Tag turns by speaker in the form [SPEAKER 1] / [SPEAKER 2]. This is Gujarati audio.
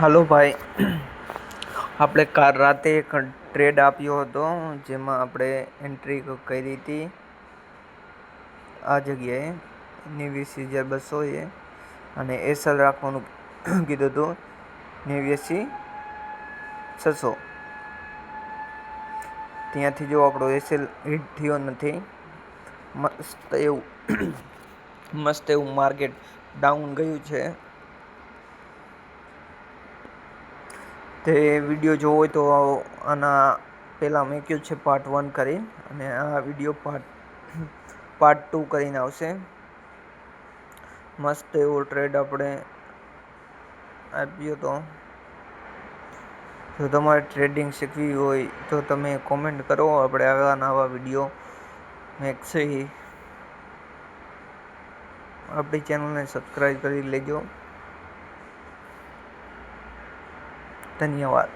[SPEAKER 1] હાલો ભાઈ, આપણે કાલ રાતે એક ટ્રેડ આપ્યો હતો જેમાં આપણે એન્ટ્રી કરી હતી આ જગ્યાએ 89,200 અને એસએલ રાખવાનું કીધું હતું 89,600. ત્યાંથી જો આપણો એસએલ હિટ થયો નથી. મસ્ત એવું માર્કેટ ડાઉન ગયું છે. તે વિડીયો જોવો હોય તો આના પહેલાં મેં કહ્યું છે પાર્ટ 1 કરીને, અને આ વિડીયો પાર્ટ 2 કરીને આવશે. મસ્ત એવો ટ્રેડ આપણે આપ્યો તો. જો તમારે ટ્રેડિંગ શીખવી હોય તો તમે કોમેન્ટ કરો, આપણે આવા નવા વિડીયો મેકશી. આપણી ચેનલને સબસ્ક્રાઈબ કરી લેજો. ધન્યવાદ.